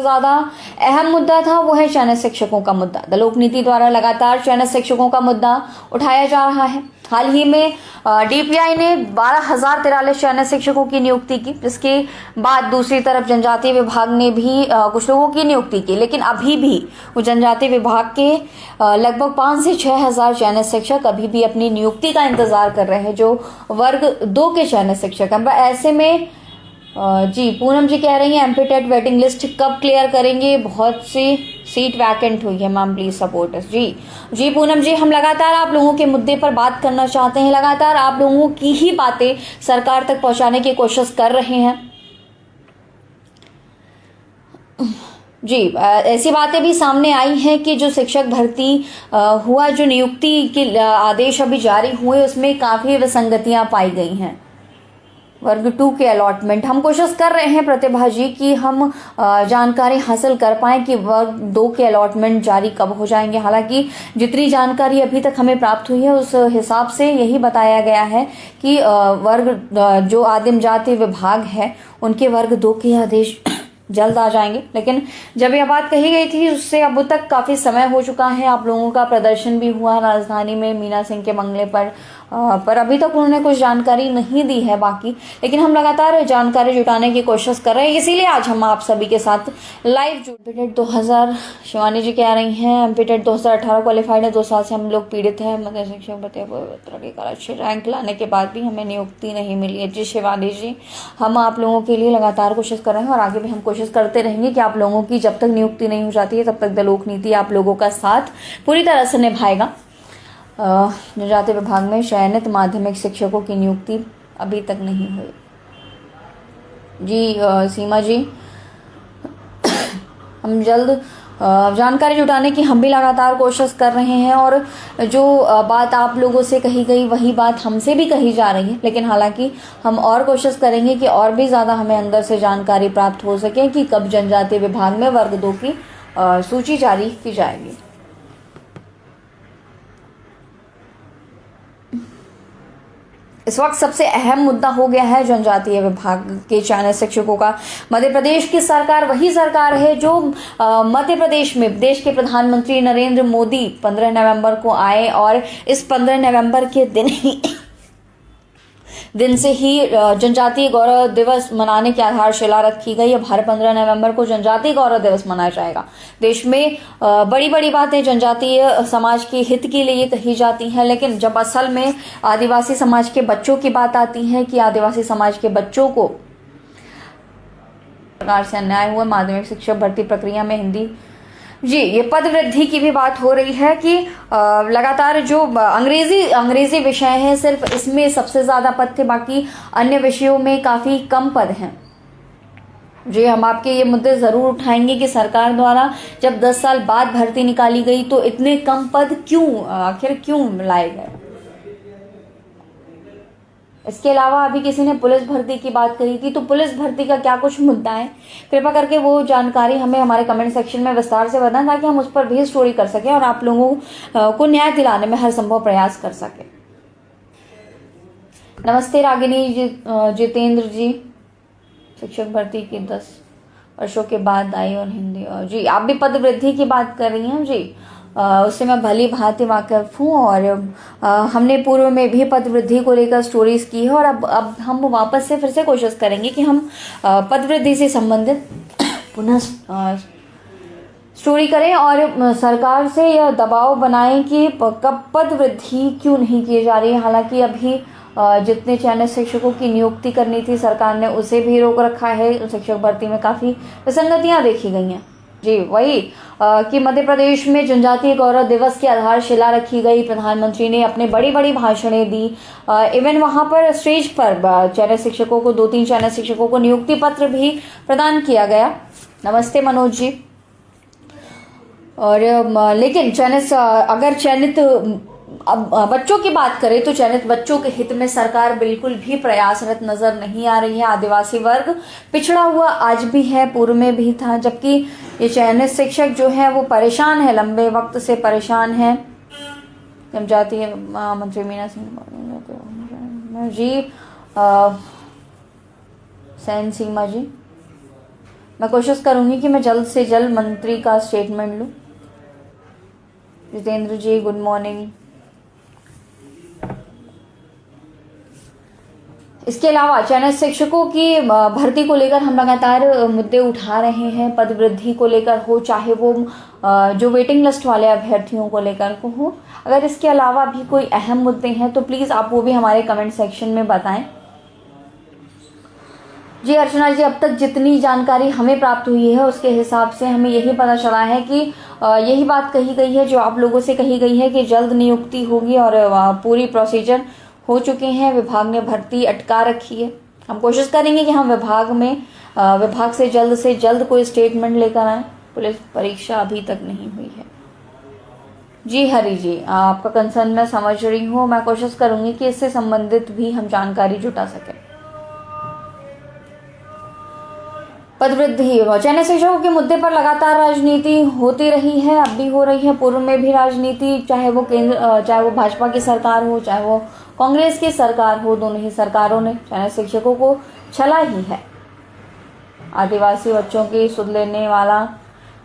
ज्यादा अहम मुद्दा था वो है चयनित शिक्षकों का मुद्दा। द लोक नीति द्वारा लगातार चयनित शिक्षकों का मुद्दा उठाया जा रहा है। हाल ही में डीपीआई ने 12,043 चयनित शिक्षकों की नियुक्ति की, जिसके बाद दूसरी तरफ जनजातीय विभाग ने भी कुछ लोगों की नियुक्ति की, लेकिन अभी भी वो जनजातीय विभाग के लगभग 5 से 6 हजार चयनित शिक्षक अभी भी अपनी नियुक्ति का इंतजार कर रहे हैं, जो वर्ग 2 के चयनित शिक्षक हैं। ऐसे में जी पूनम जी कह रही हैं एमपी टेट वेटिंग लिस्ट कब क्लियर करेंगे, बहुत सी सीट वैकेंट हुई है मैम, प्लीज सपोर्ट अस। जी पूनम जी, हम लगातार आप लोगों के मुद्दे पर बात करना चाहते हैं, लगातार आप लोगों की ही बातें सरकार तक पहुंचाने की कोशिश कर रहे हैं। जी ऐसी बातें भी सामने आई हैं कि जो शिक्षक भर्ती हुआ, जो नियुक्ति के आदेश अभी जारी हुए, उसमें काफी विसंगतियां पाई गई हैं। वर्ग 2 के अलॉटमेंट हम कोशिश कर रहे हैं प्रतिभा जी कि हम जानकारी हासिल कर पाएं कि वर्ग 2 के अलॉटमेंट जारी कब हो जाएंगे। हालांकि जितनी जानकारी अभी तक हमें प्राप्त हुई है उस हिसाब से यही बताया गया है कि वर्ग जो आदिम जाति विभाग है उनके वर्ग 2 के आदेश जल्द आ जाएंगे। लेकिन जब यह बात कही गई थी उससे अब तक काफी समय हो चुका है। आप लोगों का प्रदर्शन भी हुआ राजधानी में मीना सिंह के बंगले पर अभी तक उन्होंने कुछ जानकारी नहीं दी है बाकी, लेकिन हम लगातार जानकारी जुटाने की कोशिश कर रहे हैं, इसीलिए आज हम आप सभी के साथ लाइव एमपीटेट 2000 शिवानी जी कह रही हैं एमपीटेट 2018 क्वालिफाइड है, 2 साल से हम लोग पीड़ित हैं। मध्य शिक्षक अच्छे रैंक लाने के बाद भी हमें नियुक्ति नहीं मिली है। जी शिवानी जी, हम आप लोगों के लिए लगातार कोशिश कर रहे हैं और आगे भी हम कोशिश करते रहेंगे कि आप लोगों की जब तक नियुक्ति नहीं हो जाती है तब तक द लोक नीति आप लोगों का साथ पूरी तरह से निभाएगा। जनजातीय विभाग में चयनित माध्यमिक शिक्षकों की नियुक्ति अभी तक नहीं हुई। जी सीमा जी, हम जल्द जानकारी जुटाने की हम भी लगातार कोशिश कर रहे हैं और जो बात आप लोगों से कही गई वही बात हमसे भी कही जा रही है, लेकिन हालांकि हम और कोशिश करेंगे कि और भी ज़्यादा हमें अंदर से जानकारी प्राप्त हो सके कि कब जनजातीय विभाग में वर्ग 2 की सूची जारी की जाएगी। इस वक्त सबसे अहम मुद्दा हो गया है जनजातीय विभाग के चयनित शिक्षकों का। मध्य प्रदेश की सरकार वही सरकार है जो मध्य प्रदेश में देश के प्रधानमंत्री नरेंद्र मोदी 15 नवंबर को आए और इस 15 नवंबर के दिन से ही जनजातीय गौरव दिवस मनाने की आधारशिला रखी गई। अब हर 15 नवंबर को जनजातीय गौरव दिवस मनाया जाएगा। देश में बड़ी बड़ी बातें जनजातीय समाज के हित के लिए कही जाती हैं, लेकिन जब असल में आदिवासी समाज के बच्चों की बात आती है कि आदिवासी समाज के बच्चों को प्रकार से अन्याय हुआ माध्यमिक शिक्षक भर्ती प्रक्रिया में हिंदी जी ये पद वृद्धि की भी बात हो रही है कि लगातार जो अंग्रेजी विषय है सिर्फ इसमें सबसे ज्यादा पद थे, बाकी अन्य विषयों में काफी कम पद हैं। जी हम आपके ये मुद्दे जरूर उठाएंगे कि सरकार द्वारा जब 10 साल बाद भर्ती निकाली गई तो इतने कम पद आखिर क्यों लाए गए। इसके अलावा अभी किसी ने पुलिस भर्ती की बात करी थी, तो पुलिस भर्ती का क्या कुछ मुद्दा है, कृपया करके वो जानकारी हमें हमारे कमेंट सेक्शन में विस्तार से बताएं ताकि हम उस पर भी स्टोरी कर सकें और आप लोगों को न्याय दिलाने में हर संभव प्रयास कर सकें। नमस्ते रागिनी जितेंद्र जी, शिक्षक भर्ती की 10 वर्षों के बाद आई और हिंदी जी आप भी पद वृद्धि की बात कर रही हैं जी, उससे मैं भली भांति वाकिफ हूँ और हमने पूर्व में भी पद वृद्धि को लेकर स्टोरीज की है और अब हम वापस से फिर से कोशिश करेंगे कि हम पद वृद्धि से संबंधित पुनः स्टोरी करें और सरकार से यह दबाव बनाएं कि कब पद वृद्धि क्यों नहीं की जा रही है। हालांकि अभी जितने चयनित शिक्षकों की नियुक्ति करनी थी सरकार ने उसे भी रोक रखा है। शिक्षक भर्ती में काफी विसंगतियां देखी गई हैं। जी वही कि मध्य प्रदेश में जनजातीय गौरव दिवस की आधारशिला रखी गई। प्रधानमंत्री ने अपने बड़ी बड़ी भाषणें दी। इवन वहां पर स्टेज पर चयनित शिक्षकों को 2-3 चयनित शिक्षकों को नियुक्ति पत्र भी प्रदान किया गया। नमस्ते मनोज जी। और लेकिन अगर चयनित अब बच्चों की बात करें तो चयनित बच्चों के हित में सरकार बिल्कुल भी प्रयासरत नजर नहीं आ रही है। आदिवासी वर्ग पिछड़ा हुआ आज भी है, पूर्व में भी था, जबकि ये चयनित शिक्षक जो है वो परेशान है, लंबे वक्त से परेशान है। जनजातीय मंत्री मीना सिंह जी, सैन सीमा जी मैं कोशिश करूंगी कि मैं जल्द से जल्द मंत्री का स्टेटमेंट लूं। जितेंद्र जी गुड मॉर्निंग। इसके अलावा चयनित शिक्षकों की भर्ती को लेकर हम लगातार मुद्दे उठा रहे हैं। पद वृद्धि को लेकर हो, चाहे वो जो वेटिंग लिस्ट वाले अभ्यर्थियों को लेकर को हो। अगर इसके अलावा भी कोई अहम मुद्दे हैं तो प्लीज़ आप वो भी हमारे कमेंट सेक्शन में बताएं। जी अर्चना जी, अब तक जितनी जानकारी हमें प्राप्त हुई है उसके हिसाब से हमें यही पता चला है कि यही बात कही गई है जो आप लोगों से कही गई है कि जल्द नियुक्ति होगी और पूरी प्रोसीजर हो चुके हैं। विभाग ने भर्ती अटका रखी है। हम कोशिश करेंगे कि हम विभाग से जल्द कोई स्टेटमेंट लेकर आए। पुलिस परीक्षा अभी तक नहीं हुई है। जी हरी जी, आपका कंसर्न मैं समझ रही हूँ। मैं कोशिश करूंगी कि इससे संबंधित भी हम जानकारी जुटा सकें। पद वृद्धि, चयनित शिक्षकों के मुद्दे पर लगातार राजनीति होती रही है, अब भी हो रही है, पूर्व में भी राजनीति, चाहे वो भाजपा की सरकार हो, चाहे वो कांग्रेस की सरकार हो, दोनों ही सरकारों ने चयनित शिक्षकों को छला ही है। आदिवासी बच्चों की सुध लेने वाला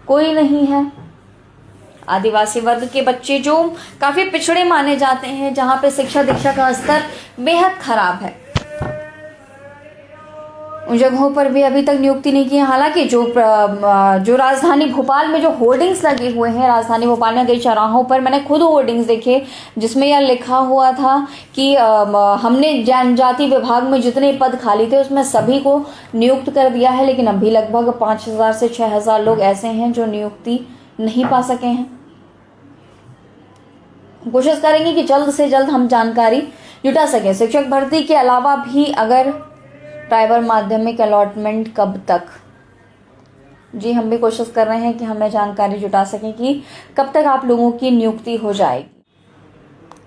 कोई नहीं है। आदिवासी वर्ग के बच्चे जो काफी पिछड़े माने जाते हैं, जहां पे शिक्षा दीक्षा का स्तर बेहद खराब है, उन जगहों पर भी अभी तक नियुक्ति नहीं की है। हालांकि जो राजधानी भोपाल में जो होर्डिंग्स लगे हुए हैं, राजधानी भोपाल में कई चौराहों पर मैंने खुद होर्डिंग्स देखे जिसमें यह लिखा हुआ था कि हमने जनजाति विभाग में जितने पद खाली थे उसमें सभी को नियुक्त कर दिया है, लेकिन अभी लगभग 5,000 से 6,000 लोग ऐसे हैं जो नियुक्ति नहीं पा सके हैं। कोशिश करेंगे कि जल्द से जल्द हम जानकारी जुटा सकें। शिक्षक भर्ती के अलावा भी अगर ट्राइबल माध्यमिक अलॉटमेंट कब तक, जी हम भी कोशिश कर रहे हैं कि हमें जानकारी जुटा सकें कि कब तक आप लोगों की नियुक्ति हो जाएगी।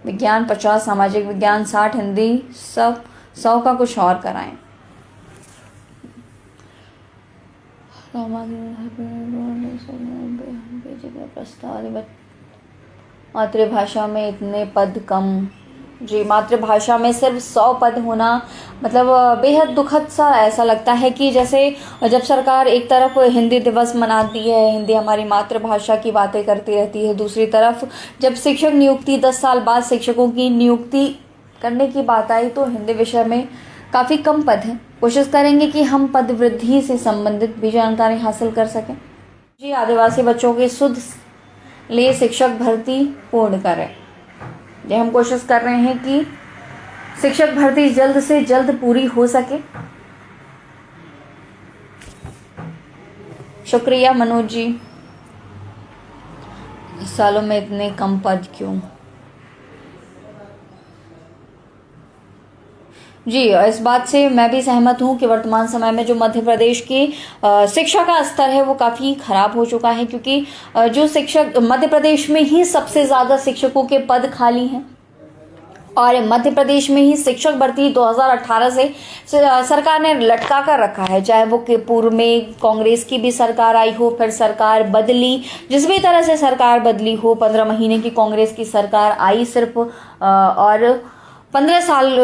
विज्ञान 50, सामाजिक विज्ञान 60, हिंदी 100 का कुछ और कराएं। मातृभाषा में इतने पद कम, जी मातृभाषा में सिर्फ 100 पद होना मतलब बेहद दुखद सा ऐसा लगता है कि जैसे जब सरकार एक तरफ हिंदी दिवस मनाती है, हिंदी हमारी मातृभाषा की बातें करती रहती है, दूसरी तरफ जब शिक्षक नियुक्ति 10 साल बाद शिक्षकों की नियुक्ति करने की बात आई तो हिंदी विषय में काफ़ी कम पद हैं। कोशिश करेंगे कि हम पद वृद्धि से संबंधित भी जानकारी हासिल कर सकें। जी आदिवासी बच्चों की सुध ले शिक्षक भर्ती पूर्ण करें। ये हम कोशिश कर रहे हैं कि शिक्षक भर्ती जल्द से जल्द पूरी हो सके। शुक्रिया मनोज जी। इस सालों में इतने कम पद क्यों? जी इस बात से मैं भी सहमत हूँ कि वर्तमान समय में जो मध्य प्रदेश की शिक्षा का स्तर है वो काफ़ी खराब हो चुका है, क्योंकि जो शिक्षक मध्य प्रदेश में ही सबसे ज़्यादा शिक्षकों के पद खाली हैं और मध्य प्रदेश में ही शिक्षक भर्ती 2018 से सरकार ने लटका कर रखा है। चाहे वो पूर्व में कांग्रेस की भी सरकार आई हो, फिर सरकार बदली, जिस भी तरह से सरकार बदली हो, 15 महीने की कांग्रेस की सरकार आई सिर्फ, और 15 साल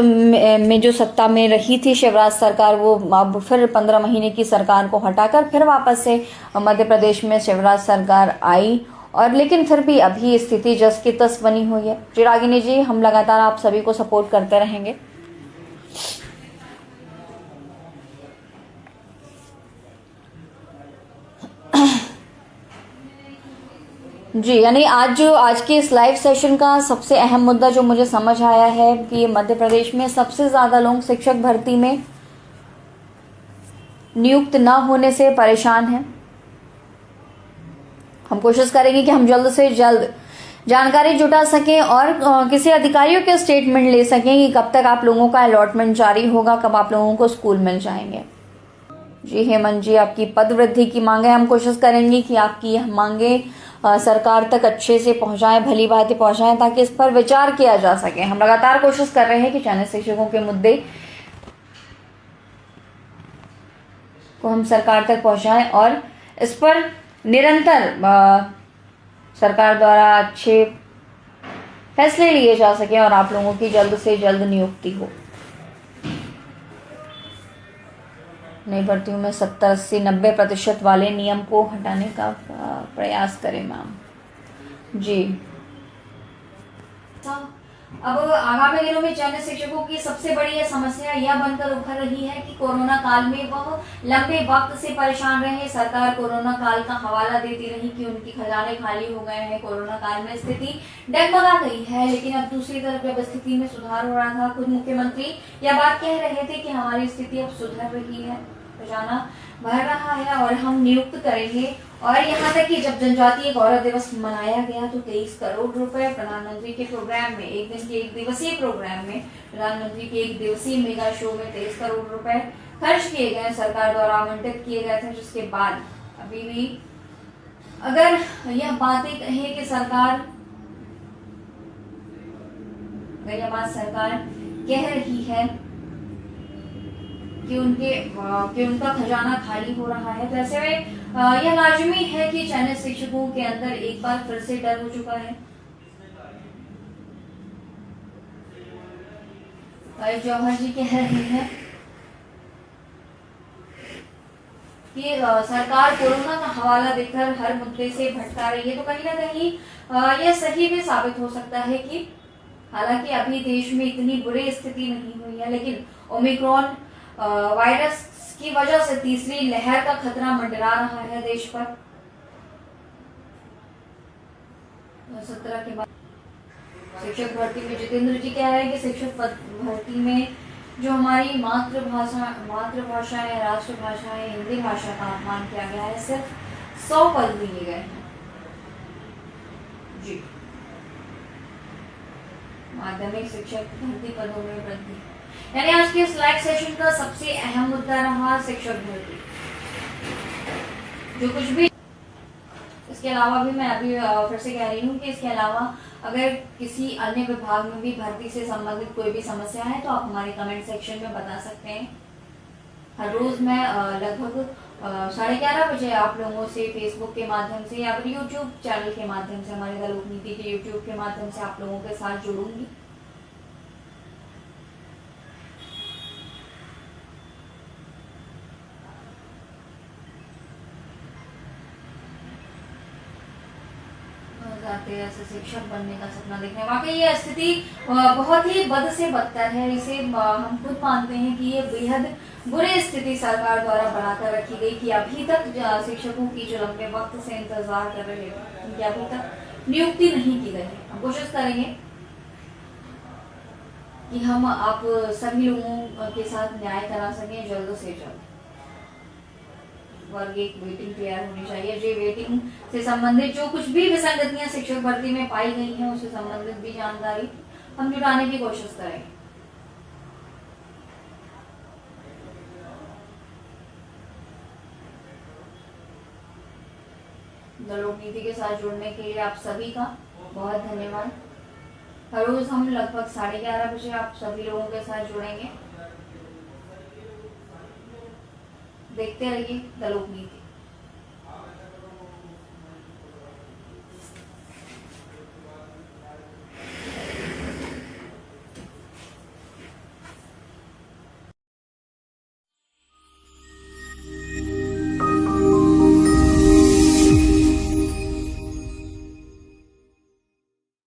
में जो सत्ता में रही थी शिवराज सरकार, वो अब फिर 15 महीने की सरकार को हटाकर फिर वापस से मध्य प्रदेश में शिवराज सरकार आई, और लेकिन फिर भी अभी स्थिति जस की तस बनी हुई है। चिरागिनी जी, हम लगातार आप सभी को सपोर्ट करते रहेंगे। जी यानी आज के इस लाइव सेशन का सबसे अहम मुद्दा जो मुझे समझ आया है कि मध्य प्रदेश में सबसे ज़्यादा लोग शिक्षक भर्ती में नियुक्त न होने से परेशान हैं। हम कोशिश करेंगे कि हम जल्द से जल्द जानकारी जुटा सकें और किसी अधिकारियों के स्टेटमेंट ले सकें कि कब तक आप लोगों का अलॉटमेंट जारी होगा, कब आप लोगों को स्कूल मिल जाएंगे। जी हेमंत जी, आपकी पद वृद्धि की मांग है। हम कोशिश करेंगे कि आपकी यह मांगे सरकार तक अच्छे से पहुंचाएं, भली भांति पहुंचाएं, ताकि इस पर विचार किया जा सके। हम लगातार कोशिश कर रहे हैं कि चयनित शिक्षकों के मुद्दे को हम सरकार तक पहुंचाएं और इस पर निरंतर सरकार द्वारा अच्छे फैसले लिए जा सके और आप लोगों की जल्द से जल्द नियुक्ति हो। नई भर्तियों में 70, 80, 90% वाले नियम को हटाने का प्रयास करें मैम। जी। अब आगामी दिनों में चयनित शिक्षकों की सबसे बड़ी समस्या यह बनकर उभर रही है कि कोरोना काल में वह लंबे वक्त से परेशान रहे। सरकार कोरोना काल का हवाला देती रही कि उनके खजाने खाली हो गए हैं, कोरोना काल में स्थिति डगमगा गई है। लेकिन अब दूसरी तरफ जब स्थिति में सुधार हो रहा था, खुद मुख्यमंत्री यह बात कह रहे थे कि हमारी स्थिति अब सुधर रही है, खजाना भर रहा है और हम नियुक्त करेंगे। और यहाँ तक कि जब जनजातीय गौरव दिवस मनाया गया तो 23 करोड़ रुपए प्रधानमंत्री के प्रोग्राम में, एक दिन के एक दिवसीय प्रोग्राम में, प्रधानमंत्री के एक दिवसीय मेगा शो में 23 करोड़ रुपए खर्च किए गए, सरकार द्वारा आवंटित किए गए थे। जिसके बाद अभी भी अगर यह बातें कहें कि सरकार कह रही है कि उनका खजाना खाली हो रहा है, तो ऐसे में यह लाजमी है कि चयनित शिक्षकों के अंदर एक बार फिर से डर हो चुका है। जौहर जी कह रहे हैं कि सरकार कोरोना का हवाला देकर हर मुद्दे से भटका रही है, तो कहीं ना कहीं यह सही भी साबित हो सकता है कि हालांकि अभी देश में इतनी बुरी स्थिति नहीं हुई है, लेकिन ओमिक्रॉन वायरस की वजह से तीसरी लहर का खतरा मंडरा रहा है देश पर। 17 के बाद शिक्षक भर्ती में जितेंद्र जी कह रहे हैं कि शिक्षक भर्ती में जो हमारी मातृभाषा है, राष्ट्रभाषा है, हिंदी भाषा का अपमान किया गया है, सिर्फ 100 पद दिए गए हैं। जी। माध्यमिक शिक्षक भर्ती पदों में वृद्धि, यानी आज के इस लाइव सेशन का सबसे अहम मुद्दा रहा शिक्षक भर्ती। जो कुछ भी इसके अलावा भी मैं अभी फिर से कह रही हूँ कि इसके अलावा अगर किसी अन्य विभाग में भी भर्ती से संबंधित कोई भी समस्या है तो आप हमारे कमेंट सेक्शन में बता सकते हैं। हर रोज मैं लगभग 11:30 बजे आप लोगों से फेसबुक के माध्यम से या फिर यूट्यूब चैनल के माध्यम से, हमारे द लोकनीति के यूट्यूब के माध्यम से आप लोगों के साथ जुड़ूंगी। ऐसे शिक्षक बनने का सपना देखने, वाकई ये स्थिति बहुत ही बद से बदतर है। इसे हम खुद मानते हैं कि ये बेहद बुरी स्थिति सरकार द्वारा बनाकर रखी गई कि अभी तक शिक्षकों की जो लंबे वक्त से इंतजार कर रहे थे उनकी अभी तक नियुक्ति नहीं की गई है। हम कोशिश करेंगे कि हम आप सभी लोगों के साथ न्याय करा सकें जल्द से जल्द। वर्ग एक वेटिंग तैयार होनी चाहिए। जो वेटिंग से संबंधित जो कुछ भी विसंगतियां शिक्षक भर्ती में पाई गई हैं उससे संबंधित भी जानकारी हम जुटाने की कोशिश करेंगे। लोकनीति के साथ जुड़ने के लिए आप सभी का बहुत धन्यवाद। हर रोज हम लगभग 11:30 बजे आप सभी लोगों के साथ जुड़ेंगे। देखते रहिए द लोकनीति।